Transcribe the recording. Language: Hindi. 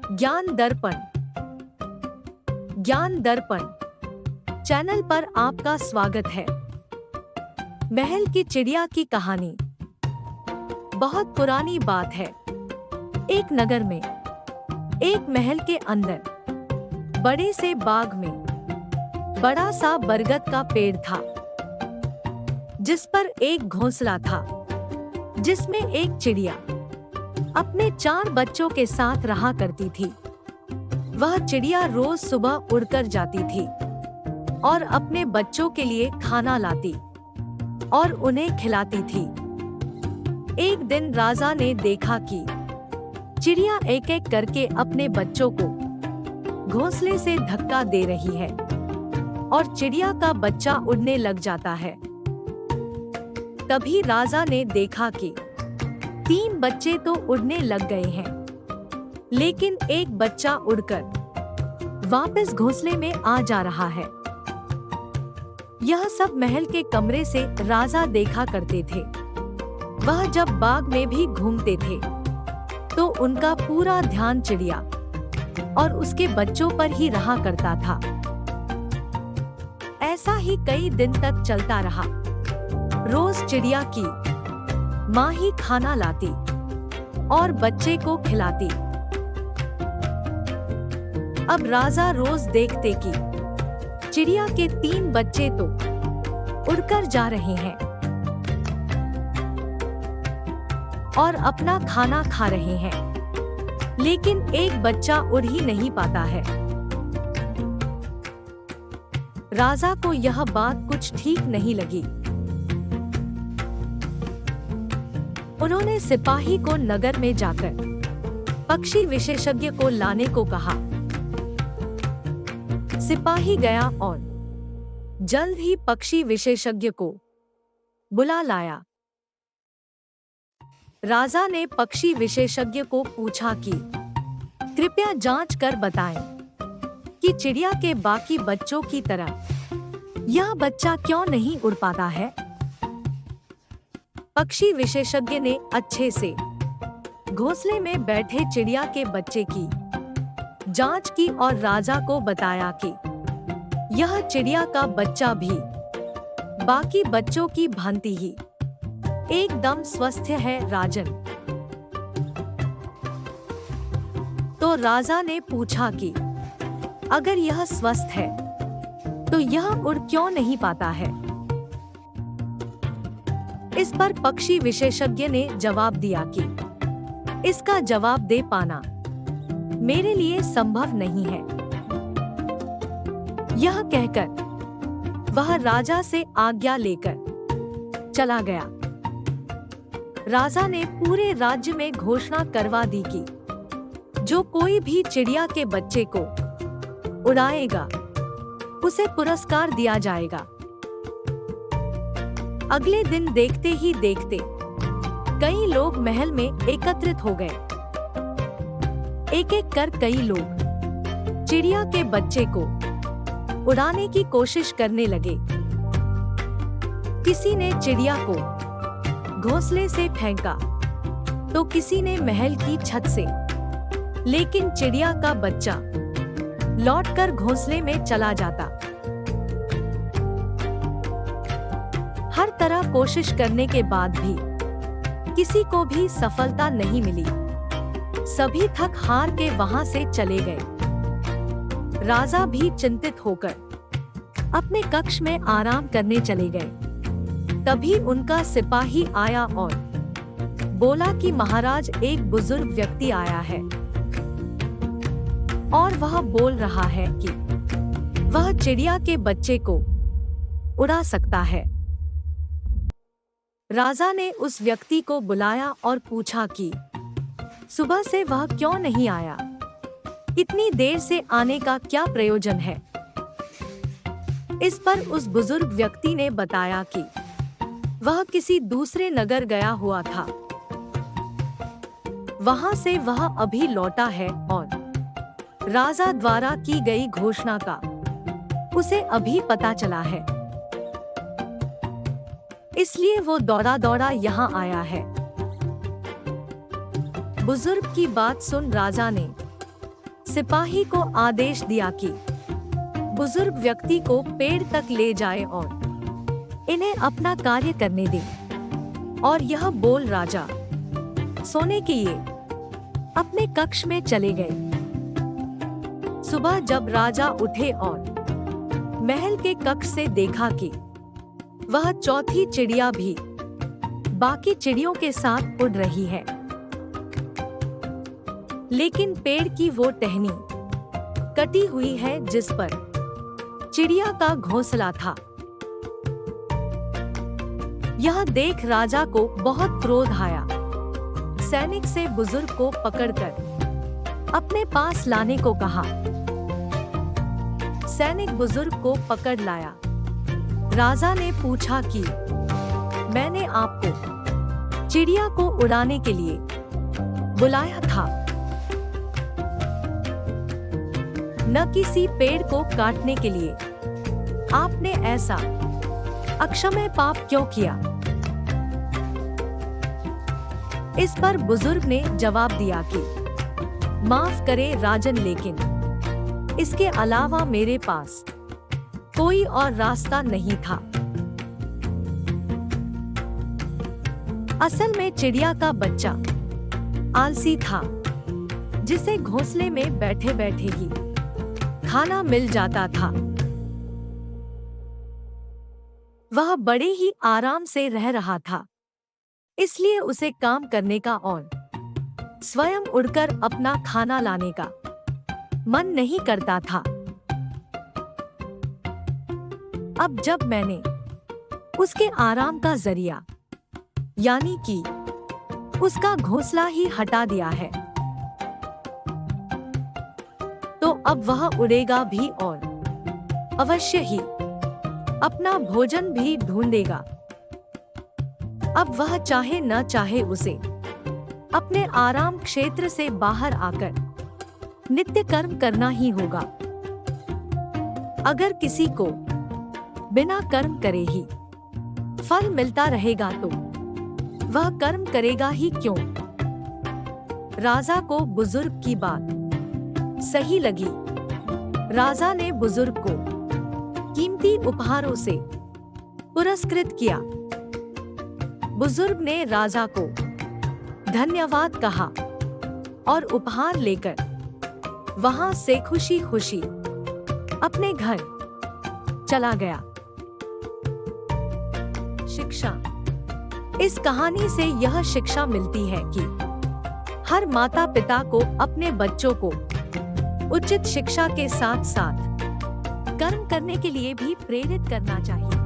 ज्ञान दर्पण। ज्ञान दर्पण चैनल पर आपका स्वागत है। महल की चिड़िया की कहानी। बहुत पुरानी बात है। एक नगर में, एक महल के अंदर बड़े से बाग में बड़ा सा बरगद का पेड़ था, जिस पर एक घोंसला था, जिसमें एक चिड़िया अपने 4 बच्चों के साथ रहा करती थी। वह चिड़िया रोज सुबह उड़कर जाती थी और अपने बच्चों के लिए खाना लाती और उन्हें खिलाती थी। एक दिन राजा ने देखा कि चिड़िया एक एक करके अपने बच्चों को घोंसले से धक्का दे रही है और चिड़िया का बच्चा उड़ने लग जाता है। तभी राजा ने देखा कि 3 बच्चे तो उड़ने लग गए हैं, लेकिन एक बच्चा उड़कर वापस घोंसले में आ जा रहा है। यह सब महल के कमरे से राजा देखा करते थे। वह जब बाग में भी घूमते थे तो उनका पूरा ध्यान चिड़िया और उसके बच्चों पर ही रहा करता था। ऐसा ही कई दिन तक चलता रहा। रोज चिड़िया की माँ ही खाना लाती और बच्चे को खिलाती। अब राजा रोज देखते कि चिड़िया के 3 बच्चे तो उड़कर जा रहे हैं और अपना खाना खा रहे हैं, लेकिन एक बच्चा उड़ ही नहीं पाता है। राजा को यह बात कुछ ठीक नहीं लगी। उन्होंने सिपाही को नगर में जाकर पक्षी विशेषज्ञ को लाने को कहा। सिपाही गया और जल्द ही पक्षी विशेषज्ञ को बुला लाया। राजा ने पक्षी विशेषज्ञ को पूछा कि कृपया जांच कर बताएं कि चिड़िया के बाकी बच्चों की तरह यह बच्चा क्यों नहीं उड़ पाता है। पक्षी विशेषज्ञ ने अच्छे से घोंसले में बैठे चिड़िया के बच्चे की जांच की और राजा को बताया कि यह चिड़िया का बच्चा भी बाकी बच्चों की भांति ही एकदम स्वस्थ है राजन। तो राजा ने पूछा कि अगर यह स्वस्थ है तो यह उड़ क्यों नहीं पाता है। इस पर पक्षी विशेषज्ञ ने जवाब दिया कि इसका जवाब दे पाना मेरे लिए संभव नहीं है। यह कहकर वह राजा से आज्ञा लेकर चला गया। राजा ने पूरे राज्य में घोषणा करवा दी कि जो कोई भी चिड़िया के बच्चे को उड़ाएगा उसे पुरस्कार दिया जाएगा। अगले दिन देखते ही देखते कई लोग महल में एकत्रित हो गए। एक एक कर कई लोग चिड़िया के बच्चे को उड़ाने की कोशिश करने लगे। किसी ने चिड़िया को घोंसले से फेंका तो किसी ने महल की छत से, लेकिन चिड़िया का बच्चा लौटकर घोंसले में चला जाता। हर तरह कोशिश करने के बाद भी किसी को भी सफलता नहीं मिली। सभी थक हार के वहां से चले गए। राजा भी चिंतित होकर अपने कक्ष में आराम करने चले गए। तभी उनका सिपाही आया और बोला कि महाराज, एक बुजुर्ग व्यक्ति आया है और वह बोल रहा है कि वह चिड़िया के बच्चे को उड़ा सकता है। राजा ने उस व्यक्ति को बुलाया और पूछा कि सुबह से वह क्यों नहीं आया, इतनी देर से आने का क्या प्रयोजन है। इस पर उस बुजुर्ग व्यक्ति ने बताया कि वह किसी दूसरे नगर गया हुआ था, वहां से वह अभी लौटा है और राजा द्वारा की गई घोषणा का उसे अभी पता चला है, इसलिए वो दौड़ा दौड़ा यहाँ आया है। बुजुर्ग की बात सुन राजा ने सिपाही को आदेश दिया कि बुजुर्ग व्यक्ति को पेड़ तक ले जाए और इन्हें अपना कार्य करने दे। और यह बोल राजा सोने के लिए अपने कक्ष में चले गए। सुबह जब राजा उठे और महल के कक्ष से देखा कि वह चौथी चिड़िया भी बाकी चिड़ियों के साथ उड़ रही है, लेकिन पेड़ की वो टहनी कटी हुई है जिस पर चिड़िया का घोंसला था। यह देख राजा को बहुत क्रोध आया। सैनिक से बुजुर्ग को पकड़कर अपने पास लाने को कहा। सैनिक बुजुर्ग को पकड़ लाया। राजा ने पूछा कि मैंने आपको चिड़िया को उड़ाने के लिए बुलाया था, न किसी पेड़ को काटने के लिए। आपने ऐसा अक्षम्य पाप क्यों किया? इस पर बुजुर्ग ने जवाब दिया कि माफ करे राजन, लेकिन इसके अलावा मेरे पास कोई और रास्ता नहीं था। असल में चिड़िया का बच्चा आलसी था, जिसे घोंसले में बैठे बैठे ही खाना मिल जाता था। वह बड़े ही आराम से रह रहा था, इसलिए उसे काम करने का और स्वयं उड़कर अपना खाना लाने का मन नहीं करता था। अब जब मैंने उसके आराम का जरिया यानी कि उसका घोंसला ही हटा दिया है, तो अब वह उड़ेगा भी और अवश्य ही अपना भोजन भी ढूंढेगा। अब वह चाहे न चाहे उसे अपने आराम क्षेत्र से बाहर आकर नित्य कर्म करना ही होगा। अगर किसी को बिना कर्म करे ही फल मिलता रहेगा तो वह कर्म करेगा ही क्यों? राजा को बुजुर्ग की बात सही लगी। राजा ने बुजुर्ग को कीमती उपहारों से पुरस्कृत किया। बुजुर्ग ने राजा को धन्यवाद कहा और उपहार लेकर वहां से खुशी खुशी अपने घर चला गया। शिक्षा। इस कहानी से यह शिक्षा मिलती है कि हर माता पिता को अपने बच्चों को उचित शिक्षा के साथ साथ कर्म करने के लिए भी प्रेरित करना चाहिए।